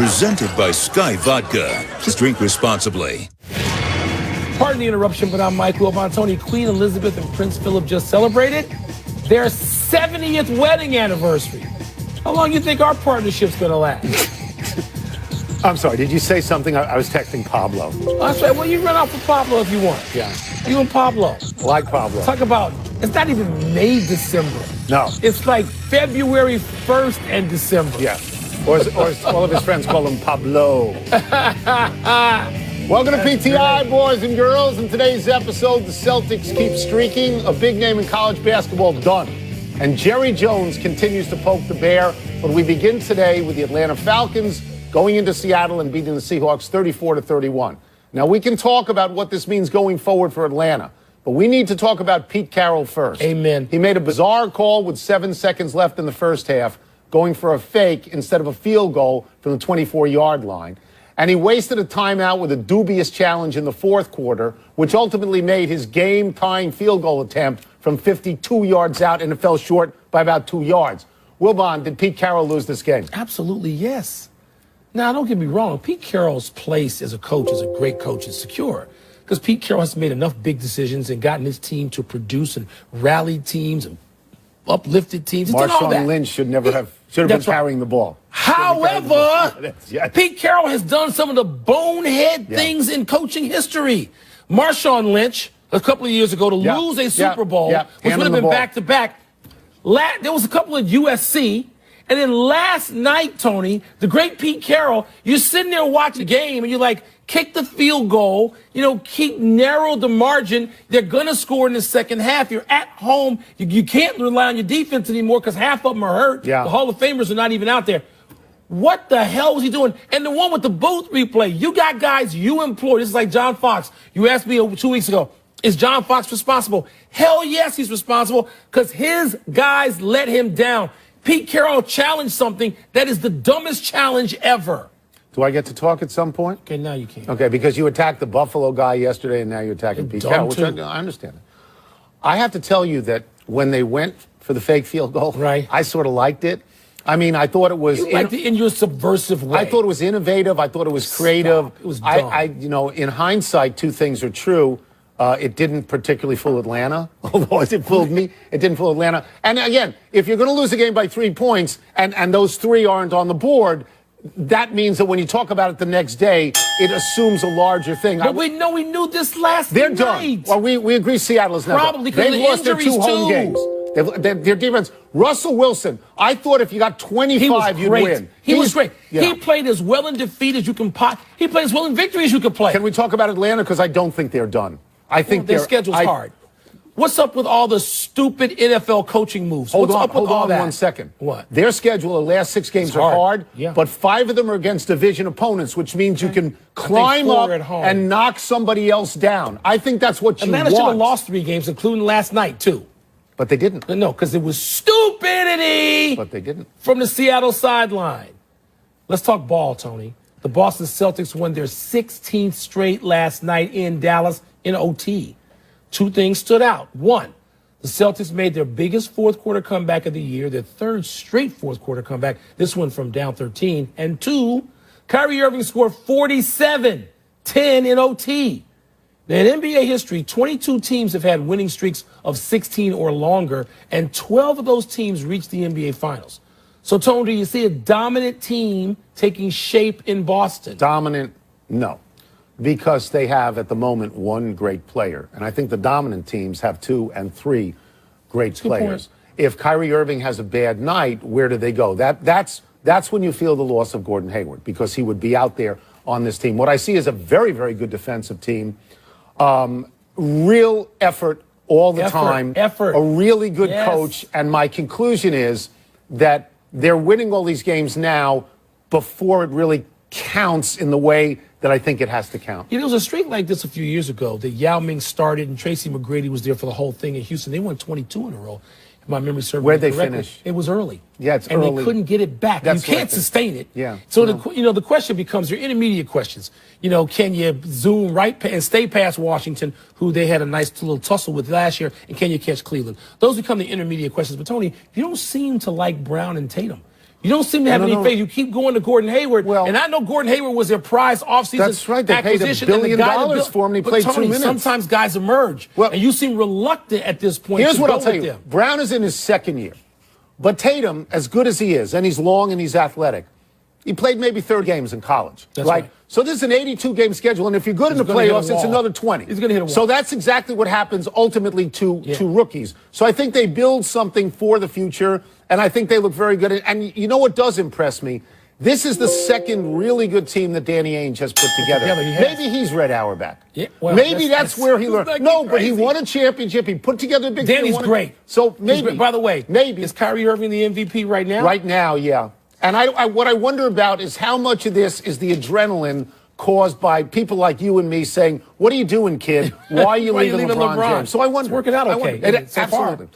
Presented by Sky Vodka. Please drink responsibly. Pardon the interruption, but I'm Mike Wilbon. Tony, Queen Elizabeth and Prince Philip just celebrated their 70th wedding anniversary. How long do you think our partnership's going to last? I'm sorry, did you say something? I was texting Pablo. That's right. Well, you run off with Pablo if you want. Yeah. You and Pablo. Like Pablo. Talk about, it's not even May, December. No. It's like February 1st and December. Yeah. Or as all of his friends call him Pablo. Welcome to PTI, boys and girls. In today's episode, the Celtics keep streaking. A big name in college basketball done. And Jerry Jones continues to poke the bear. But we begin today with the Atlanta Falcons going into Seattle and beating the Seahawks 34-31. Now, we can talk about what this means going forward for Atlanta, but we need to talk about Pete Carroll first. Amen. He made a bizarre call with 7 seconds left in the first half, going for a fake instead of a field goal from the 24-yard line. And he wasted a timeout with a dubious challenge in the fourth quarter, which ultimately made his game-tying field goal attempt from 52 yards out, and it fell short by about 2 yards. Wilbon, did Pete Carroll lose this game? Absolutely, yes. Now, don't get me wrong. Pete Carroll's place as a coach, as a great coach, is secure. Because Pete Carroll has made enough big decisions and gotten his team to produce and rallied teams and uplifted teams. He's done all that. Marshawn Lynch should have been carrying the ball. However, Pete Carroll has done some of the bonehead things in coaching history. Marshawn Lynch, a couple of years ago, to lose a Super Bowl, which would have been back-to-back. There was a couple at USC. And then last night, Tony, the great Pete Carroll, you're sitting there watching the game, and you're like, kick the field goal, keep narrow the margin. They're going to score in the second half. You're at home. You can't rely on your defense anymore because half of them are hurt. Yeah. The Hall of Famers are not even out there. What the hell was he doing? And the one with the booth replay, you got guys you employ. This is like John Fox. You asked me 2 weeks ago, is John Fox responsible? Hell yes, he's responsible because his guys let him down. Pete Carroll challenged something that is the dumbest challenge ever. Do I get to talk at some point? Okay, now you can. Okay, because you attacked the Buffalo guy yesterday, and now you're attacking Pete Carroll, which I understand. I have to tell you that when they went for the fake field goal, I sort of liked it. I mean, I thought it was... You liked it in your subversive way. I thought it was innovative. I thought it was creative. It was dumb. In hindsight, two things are true. It didn't particularly fool Atlanta, although it fooled me. It didn't fool Atlanta. And again, if you're going to lose a game by 3 points and those 3 aren't on the board, that means that when you talk about it the next day, it assumes a larger thing. But we knew this last night. They're done. Well, we agree Seattle is never. Probably because they've lost their 2 home games. Their defense. Russell Wilson, I thought if you got 25, you'd win. He was great. Yeah. He played as well in defeat as you can He played as well in victory as you could play. Can we talk about Atlanta? Because I don't think they're done. I think their schedule's hard. What's up with all the stupid NFL coaching moves? Hold on 1 second. What? Their schedule, the last 6 games are hard, but 5 of them are against division opponents, which means you can climb up and knock somebody else down. I think that's what you want. Atlanta should have lost 3 games, including last night, too. But they didn't. No, because it was stupidity. But they didn't. From the Seattle sideline. Let's talk ball, Tony. The Boston Celtics won their 16th straight last night in Dallas in OT. 2 things stood out. 1, the Celtics made their biggest fourth-quarter comeback of the year, their 3rd straight fourth-quarter comeback, this one from down 13. And 2, Kyrie Irving scored 47, 10 in OT. Now, in NBA history, 22 teams have had winning streaks of 16 or longer, and 12 of those teams reached the NBA Finals. So, Tony, do you see a dominant team taking shape in Boston? Dominant? No. Because they have, at the moment, 1 great player. And I think the dominant teams have 2 and 3 great players. If Kyrie Irving has a bad night, where do they go? That's when you feel the loss of Gordon Hayward, because he would be out there on this team. What I see is a very, very good defensive team. Real effort all the time. A really good coach. And my conclusion is that they're winning all these games now before it really counts in the way that I think it has to count. There was a streak like this a few years ago that Yao Ming started, and Tracy McGrady was there for the whole thing in Houston. They won 22 in a row, if my memory serves me correctly. Where'd they finish? It was early. Yeah, it's early. early. And they couldn't get it back. You can't sustain it. Yeah. So, the question becomes your intermediate questions. Can you zoom right and stay past Washington, who they had a nice little tussle with last year, and can you catch Cleveland? Those become the intermediate questions. But, Tony, you don't seem to like Brown and Tatum. You don't seem to have any faith. You keep going to Gordon Hayward. Well, and I know Gordon Hayward was their prize offseason that's right. They acquisition. paid $1 billion for him, and he played Tony, 2 minutes. Sometimes guys emerge, and you seem reluctant at this point. Here's what I'll tell you. Brown is in his second year. But Tatum, as good as he is, and he's long and he's athletic, he played maybe 30 games in college, right? So this is an 82-game schedule, and if you're good in the playoffs, it's another 20. He's going to hit a wall. So that's exactly what happens ultimately to rookies. So I think they build something for the future, and I think they look very good. And you know what does impress me? This is the second really good team that Danny Ainge has put together. Maybe he's Red Auerbach. Yeah, well, maybe that's where he learned. No, but he won a championship. He put together a big team. Danny's great. So maybe. By the way, maybe is Kyrie Irving the MVP right now? Right now, yeah. And what I wonder about is how much of this is the adrenaline caused by people like you and me saying, "What are you doing, kid? Why are you leaving LeBron James?" So I wonder. It's working out okay. Absolutely.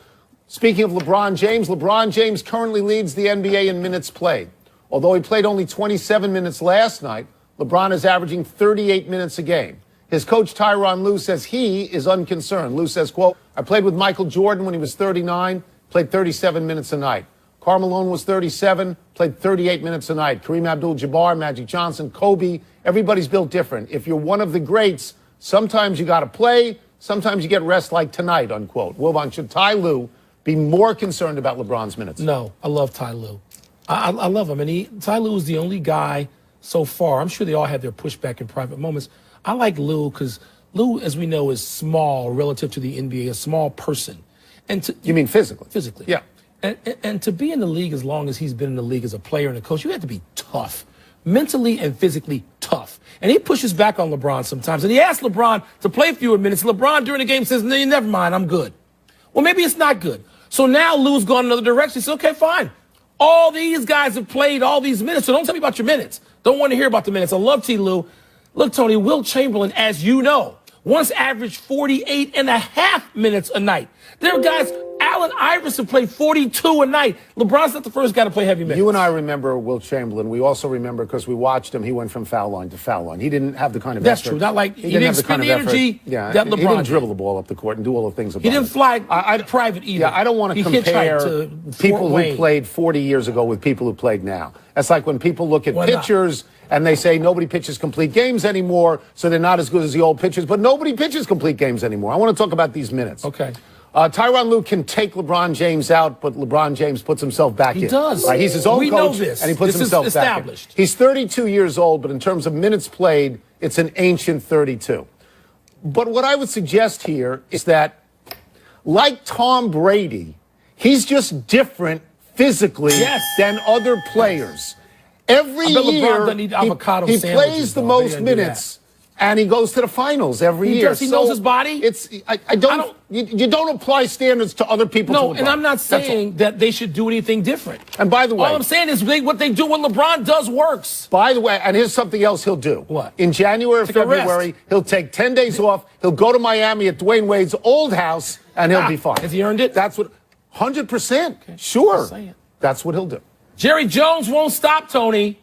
Speaking of LeBron James currently leads the NBA in minutes played. Although he played only 27 minutes last night, LeBron is averaging 38 minutes a game. His coach, Tyronn Lue, says he is unconcerned. Lue says, quote, "I played with Michael Jordan when he was 39, played 37 minutes a night. Karl Malone was 37, played 38 minutes a night. Kareem Abdul-Jabbar, Magic Johnson, Kobe, everybody's built different. If you're one of the greats, sometimes you got to play, sometimes you get rest like tonight," unquote. Wilbon, should Ty Lue be more concerned about LeBron's minutes? No, I love Ty Lue. I love him. And Ty Lue is the only guy so far. I'm sure they all have their pushback in private moments. I like Lue because Lue, as we know, is small relative to the NBA, a small person. And you mean physically? Physically. Yeah. And to be in the league as long as he's been in the league as a player and a coach, you have to be tough, mentally and physically tough. And he pushes back on LeBron sometimes. And he asks LeBron to play fewer minutes. LeBron during the game says, "No, never mind, I'm good." Well, maybe it's not good. So now Lue's gone another direction. He says, "Okay, fine. All these guys have played all these minutes, so don't tell me about your minutes. Don't want to hear about the minutes." I love T. Lue. Look, Tony, Wilt Chamberlain, as you know, once averaged 48.5 minutes a night. There are guys, Allen Iverson played 42 a night. LeBron's not the first guy to play heavy minutes. You and I remember Wilt Chamberlain. We also remember, because we watched him, he went from foul line to foul line. He didn't have the kind of That's effort. true. Not like he didn't spend the energy that LeBron He didn't dribble the ball up the court and do all the things about He didn't fly private either. Yeah, I don't want to compare people who played 40 years ago with people who played now. That's like when people look at pitchers and they say nobody pitches complete games anymore, so they're not as good as the old pitchers. But nobody pitches complete games anymore. I want to talk about these minutes. Okay. Tyronn Lue can take LeBron James out, but LeBron James puts himself back in. He does. Right? He's his own coach, know this. And he puts himself back in. He's 32 years old, but in terms of minutes played, it's an ancient 32. But what I would suggest here is that, like Tom Brady, he's just different physically than other players. Every year, he plays the most minutes. And he goes to the finals every year. He knows his body. You don't apply standards to other people. No, and I'm not saying that they should do anything different. And by the way, all I'm saying is what they do when LeBron does works. By the way, and here's something else he'll do. What? In January or February, he'll take 10 days off. He'll go to Miami at Dwayne Wade's old house, and he'll be fine. Has he earned it? That's what. 100%. Okay. Sure. That's what he'll do. Jerry Jones won't stop, Tony.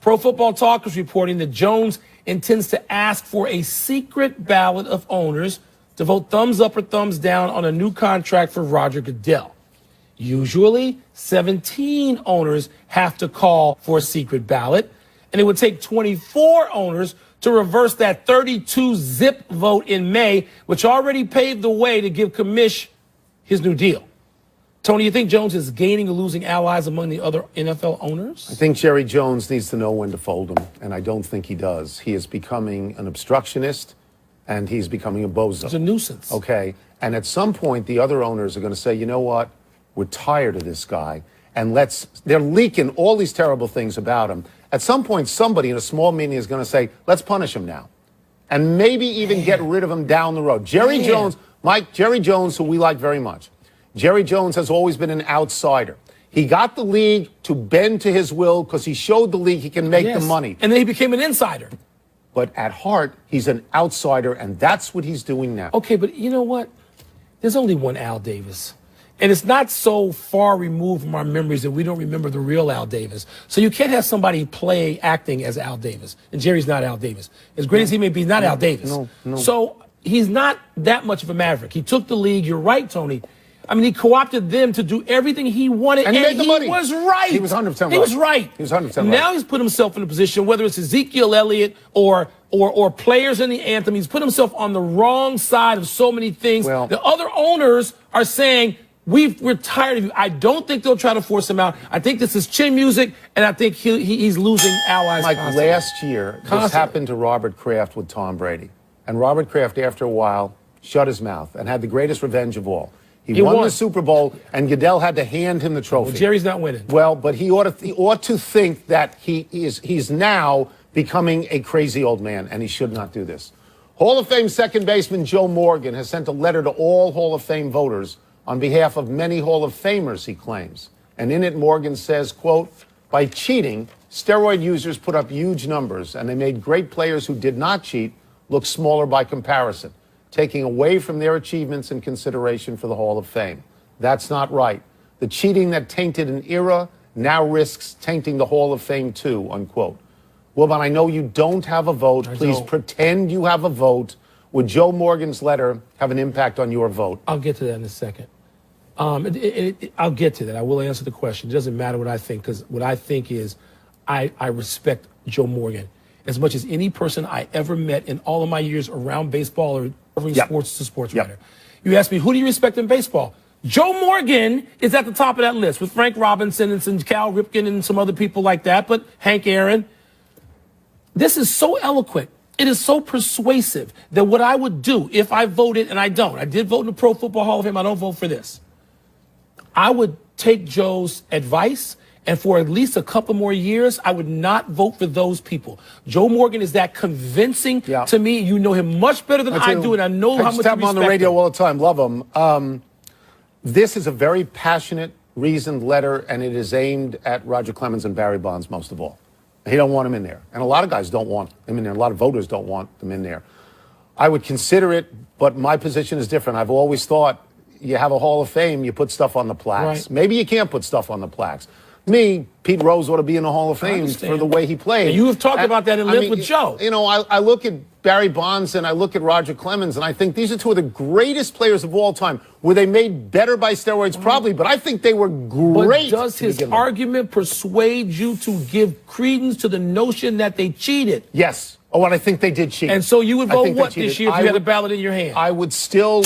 Pro Football Talk is reporting that Jones intends to ask for a secret ballot of owners to vote thumbs up or thumbs down on a new contract for Roger Goodell. Usually, 17 owners have to call for a secret ballot, and it would take 24 owners to reverse that 32-zip vote in May, which already paved the way to give Kamish his new deal. Tony, you think Jones is gaining or losing allies among the other NFL owners? I think Jerry Jones needs to know when to fold him, and I don't think he does. He is becoming an obstructionist, and he's becoming a bozo. He's a nuisance. Okay, and at some point, the other owners are going to say, you know what, we're tired of this guy, and they're leaking all these terrible things about him. At some point, somebody in a small meeting is going to say, let's punish him now, and maybe even get rid of him down the road. Jerry Jones, who we like very much, Jerry Jones has always been an outsider. He got the league to bend to his will because he showed the league he can make the money. And then he became an insider. But at heart, he's an outsider, and that's what he's doing now. Okay, but you know what? There's only one Al Davis. And it's not so far removed from our memories that we don't remember the real Al Davis. So you can't have somebody acting as Al Davis. And Jerry's not Al Davis. As great as he may be, he's not Al Davis. No. So he's not that much of a maverick. He took the league. You're right, Tony. I mean, he co-opted them to do everything he wanted, and he made the money. Was right. He was 100% right. He was right. He was 100% right. Now he's put himself in a position, whether it's Ezekiel Elliott or players in the anthem, he's put himself on the wrong side of so many things. Well, the other owners are saying, we're tired of you. I don't think they'll try to force him out. I think this is chin music, and I think he's losing allies. Like constantly. last year, this happened to Robert Kraft with Tom Brady. And Robert Kraft, after a while, shut his mouth and had the greatest revenge of all. He won the Super Bowl, and Goodell had to hand him the trophy. Well, Jerry's not winning. Well, but he ought to think that he's now becoming a crazy old man, and he should not do this. Hall of Fame second baseman Joe Morgan has sent a letter to all Hall of Fame voters on behalf of many Hall of Famers, he claims. And in it, Morgan says, quote, by cheating, steroid users put up huge numbers, and they made great players who did not cheat look smaller by comparison, taking away from their achievements and consideration for the Hall of Fame. That's not right. The cheating that tainted an era now risks tainting the Hall of Fame too, unquote. Wilbon, I know you don't have a vote. Please pretend you have a vote. Would Joe Morgan's letter have an impact on your vote? I'll get to that in a second. I'll get to that. I will answer the question. It doesn't matter what I think, because what I think is I respect Joe Morgan as much as any person I ever met in all of my years around baseball or covering sports to sports writer. You ask me, who do you respect in baseball? Joe Morgan is at the top of that list with Frank Robinson and some Cal Ripken and some other people like that, but Hank Aaron. This is so eloquent. It is so persuasive that what I would do if I voted, and I don't, I did vote in the Pro Football Hall of Fame, I don't vote for this. I would take Joe's advice, and for at least a couple more years, I would not vote for those people. Joe Morgan is that convincing to me. You know him much better than I do, and I know how much you respect him. I have him on the radio all the time. Love him. This is a very passionate, reasoned letter, and it is aimed at Roger Clemens and Barry Bonds most of all. He don't want him in there. And a lot of guys don't want him in there. A lot of voters don't want them in there. I would consider it, but my position is different. I've always thought you have a Hall of Fame, you put stuff on the plaques. Right. Maybe you can't put stuff on the plaques. Me, Pete Rose ought to be in the Hall of Fame for the way he played. And you have talked about that and lived with Joe. You know, I look at Barry Bonds and I look at Roger Clemens, and I think these are two of the greatest players of all time. Were they made better by steroids? Probably, but I think they were great. But does his argument persuade you to give credence to the notion that they cheated? Yes. Oh, and I think they did cheat. And so you would vote what this year if you had a ballot in your hand? I would still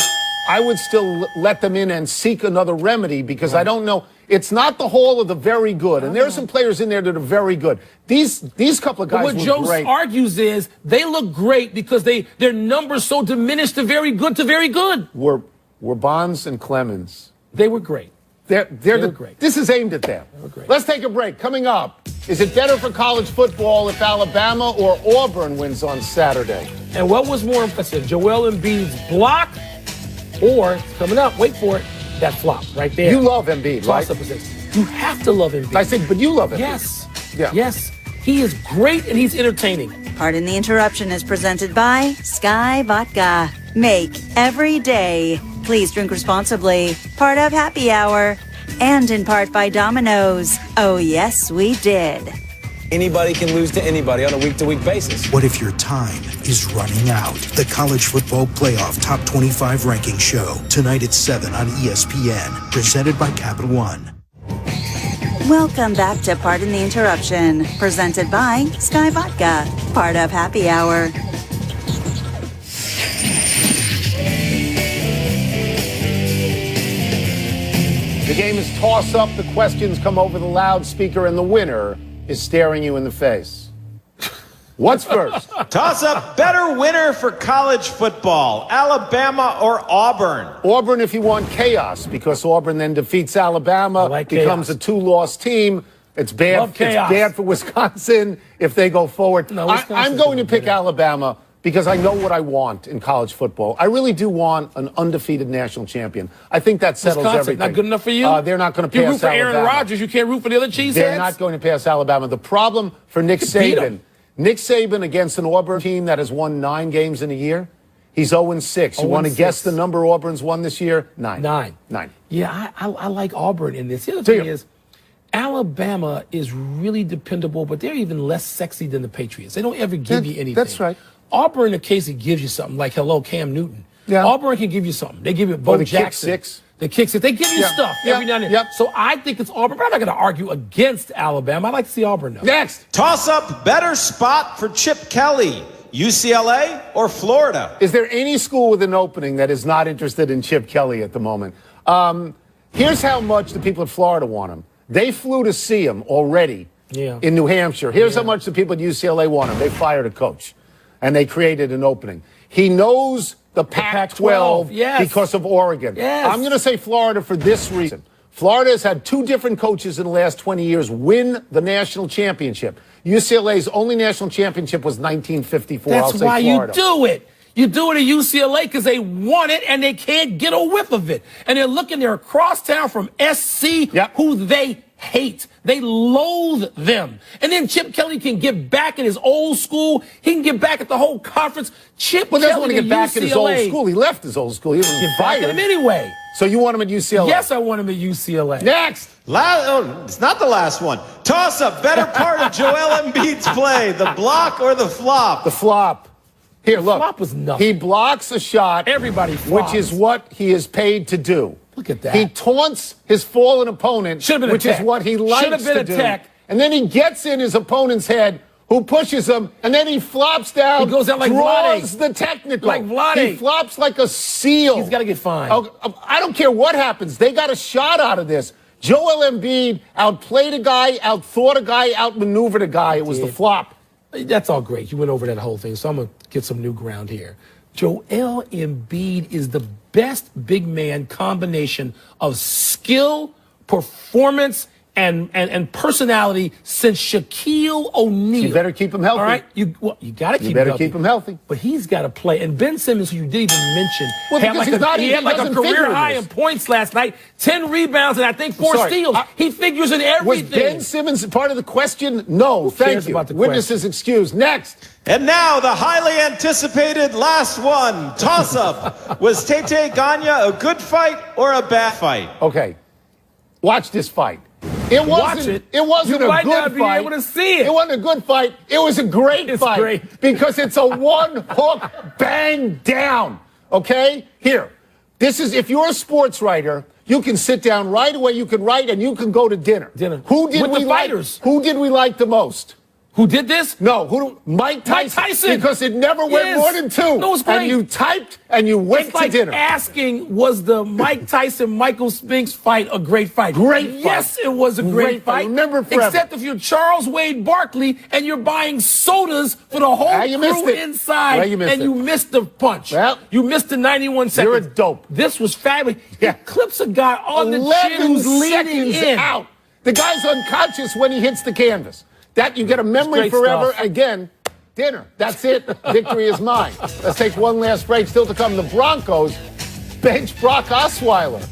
let them in and seek another remedy, because I don't know. It's not the Hall of the very good, and there are some players in there that are very good. These couple of guys were great. But what Joe argues is they look great because their numbers so diminished to very good to very good. Were Bonds and Clemens? They were great. They were great. This is aimed at them. They were great. Let's take a break. Coming up, is it better for college football if Alabama or Auburn wins on Saturday? And what was more impressive, Joel Embiid's block, or coming up, wait for it, that flop right there. You love Embiid, right? You have to love Embiid. I think, but you love Embiid. Yes. Yeah. Yes. He is great and he's entertaining. Pardon the Interruption is presented by Sky Vodka. Make every day. Please drink responsibly. Part of Happy Hour. And in part by Domino's. Oh, yes, we did. Anybody can lose to anybody on a week-to-week basis. What if your time is running out? The College Football Playoff Top 25 Ranking Show. Tonight at 7 on ESPN. Presented by Capital One. Welcome back to Pardon the Interruption. Presented by Sky Vodka. Part of Happy Hour. The game is toss-up. The questions come over the loudspeaker, and the winner is staring you in the face. What's first? Toss-up, better winner for college football, Alabama or Auburn? Auburn if you want chaos, because Auburn then defeats Alabama, becomes a two-loss team. It's bad. It's bad for Wisconsin if they go forward. No, I'm going to pick Alabama because I know what I want in college football. I really do want an undefeated national champion. I think that settles everything. Not good enough for you? They're not going to pass You root for Alabama. Aaron Rodgers. You can't root for the other cheeseheads? They're not going to pass Alabama. The problem for Nick Saban, against an Auburn team that has won 9 games in a year, he's 0-6. You want to guess the number Auburn's won this year? 9. 9. Yeah, I like Auburn in this. The other thing is, Alabama is really dependable, but they're even less sexy than the Patriots. They don't ever give you anything. That's right. Auburn, occasionally gives you something, like, hello, Cam Newton. Yeah. Auburn can give you something. They give you Bo Jackson. that kicks it. They give you stuff every now and then. Yep. So I think it's Auburn, but I'm not going to argue against Alabama. I'd like to see Auburn though. Next. Toss-up better spot for Chip Kelly, UCLA or Florida? Is there any school with an opening that is not interested in Chip Kelly at the moment? Here's how much the people at Florida want him. They flew to see him already in New Hampshire. Here's how much the people at UCLA want him. They fired a coach, and they created an opening. He knows the Pac-12 because of Oregon. Yes. I'm going to say Florida for this reason. Florida has had 2 different coaches in the last 20 years win the national championship. UCLA's only national championship was 1954. That's I'll say why Florida. you do it. You do it at UCLA because they want it and they can't get a whiff of it. And they're looking there across town from SC, who they hate. They loathe them. And then Chip Kelly can get back in his old school. He can get back at the whole conference. Chip Kelly doesn't want to get back UCLA, in his old school. He left his old school. He was fired him anyway. So you want him at UCLA? Yes, I want him at UCLA. Next. It's not the last one. Toss-up, better part of Joel Embiid's play, the block or the flop? The flop. Here, look. Flop was nothing. He blocks a shot. Everybody flops. Which is what he is paid to do. Look at that. He taunts his fallen opponent, which is what he likes to do. And then he gets in his opponent's head, who pushes him, and then he flops down. He goes out like draws Vlade. the technical. Like Vlade. He flops like a seal. He's got to get fined. I don't care what happens. They got a shot out of this. Joel Embiid outplayed a guy, outthought a guy, outmaneuvered a guy. It was the flop. That's all great. You went over that whole thing, so I'm going to get some new ground here. Joel Embiid is the best big man combination of skill, performance, and personality since Shaquille O'Neal. You better keep him healthy. All right? You got to keep him healthy. You better keep him healthy. But he's got to play. And Ben Simmons, who you didn't even mention, he had like a career high in points last night, 10 rebounds, and I think 4 steals. He figures in everything. Was Ben Simmons part of the question? No, thank you. Witnesses excused. Next. And now the highly anticipated last one. Toss-up. Was Tete Ganya a good fight or a bad fight? Okay. Watch this fight. It wasn't a good fight. Able to see it. It wasn't a good fight. It was a great fight. Great. Because it's a one-hook bang down. Okay? Here. This is, if you're a sports writer, you can sit down right away, you can write, and you can go to dinner. Who did we like the most? Who did this? No, Mike Tyson. Because it never went more than 2. No, it was great. And you typed and you went to dinner. Asking, was the Mike Tyson-Michael Spinks fight a great fight? Great fight. Yes, it was a great fight. Remember forever. Except if you're Charles Wade Barkley and you're buying sodas for the whole crew inside and you missed the punch. Well, you missed the 91 seconds. You're a dope. This was fabulous. He clips a guy on the chin who's leaning in. Out. The guy's unconscious when he hits the canvas. That you get a memory forever. Stuff. Again, dinner. That's it. Victory is mine. Let's take one last break. Still to come, the Broncos bench Brock Osweiler.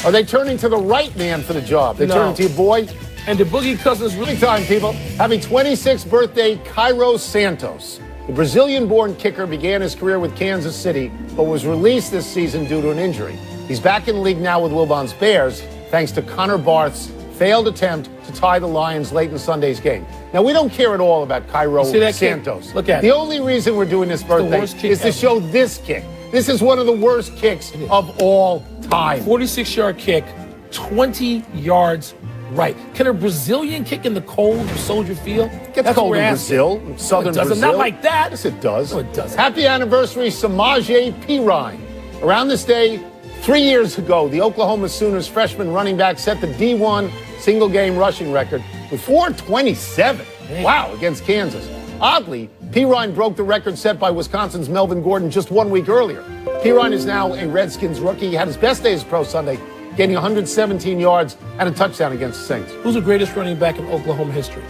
Are they turning to the right man for the job? They're turning to your boy? And the Boogie Cousins. Really time, people. Happy 26th birthday, Cairo Santos. The Brazilian-born kicker began his career with Kansas City, but was released this season due to an injury. He's back in the league now with LeBron's Bears, thanks to Connor Barth's failed attempt to tie the Lions late in Sunday's game. Now, we don't care at all about Cairo Santos. Look at the only reason we're doing this birthday is to show this kick. This is one of the worst kicks of all time. 46-yard kick, 20 yards right. Can a Brazilian kick in the cold of Soldier Field? Gets cold in Brazil, southern Brazil. Not like that. Yes, it does. No, it doesn't. Happy anniversary, Samaje Perine. Around this day, 3 years ago, the Oklahoma Sooners freshman running back set the D1 single-game rushing record with 427. Wow, against Kansas. Oddly, Perine broke the record set by Wisconsin's Melvin Gordon just 1 week earlier. Perine is now a Redskins rookie. He had his best day as pro Sunday, gaining 117 yards and a touchdown against the Saints. Who's the greatest running back in Oklahoma history?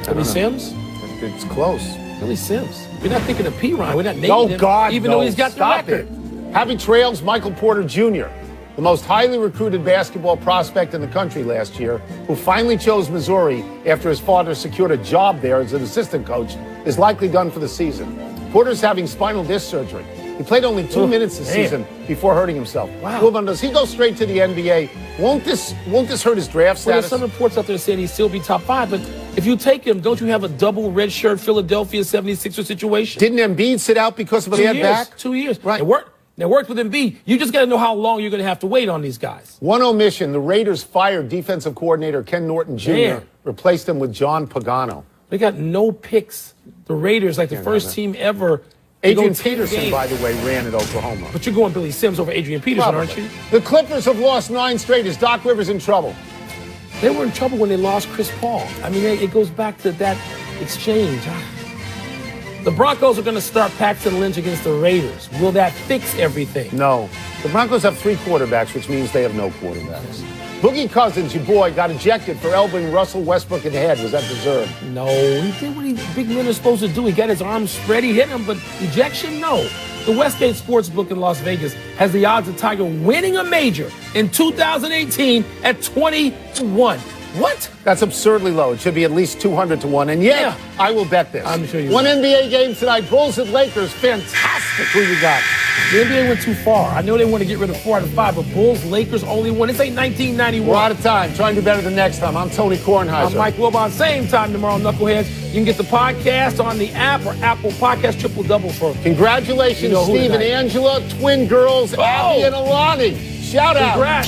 Billy Sims? It's close. Billy Sims. We're not thinking of Perine. We're not naming him. Oh, God, even though he's got the record. Happy trails, Michael Porter Jr., the most highly recruited basketball prospect in the country last year, who finally chose Missouri after his father secured a job there as an assistant coach, is likely done for the season. Porter's having spinal disc surgery. He played only 2 minutes this season before hurting himself. Wow. Does he go straight to the NBA? Won't this hurt his draft status? Well, there's some reports out there saying he'd still be top 5, but if you take him, don't you have a double redshirt Philadelphia 76er situation? Didn't Embiid sit out because of a bad back? 2 years. Right. It worked. And it worked with Embiid. You just got to know how long you're going to have to wait on these guys. One omission, the Raiders fired defensive coordinator Ken Norton Jr., replaced him with John Pagano. They got no picks. The Raiders, like the first team ever. Adrian Peterson, by the way, ran at Oklahoma. But you're going Billy Sims over Adrian Peterson, aren't you? The Clippers have lost 9 straight. Is Doc Rivers in trouble? They were in trouble when they lost Chris Paul. I mean, it goes back to that exchange. The Broncos are going to start Paxton Lynch against the Raiders. Will that fix everything? No. The Broncos have 3 quarterbacks, which means they have no quarterbacks. Boogie Cousins, your boy, got ejected for elbowing Russell Westbrook in the head. Was that deserved? No. He did what big men are supposed to do. He got his arms spread. He hit him, but ejection? No. The Westgate Sportsbook in Las Vegas has the odds of Tiger winning a major in 2018 at 20-1. What? That's absurdly low. It should be at least 200-1. And yet, I will bet this. I'm sure you One NBA game tonight, Bulls at Lakers. Fantastic. Who you got? The NBA went too far. I know they want to get rid of 4 out of 5, but Bulls, Lakers only won. This ain't 1991. We're out of time. Try and do better the next time. I'm Tony Kornheiser. I'm Mike Wilbon. Same time tomorrow, Knuckleheads. You can get the podcast on the app or Apple Podcast Triple-Double for. Congratulations, Steve and Angela, twin girls, Abby and Alani. Shout out. Congrats.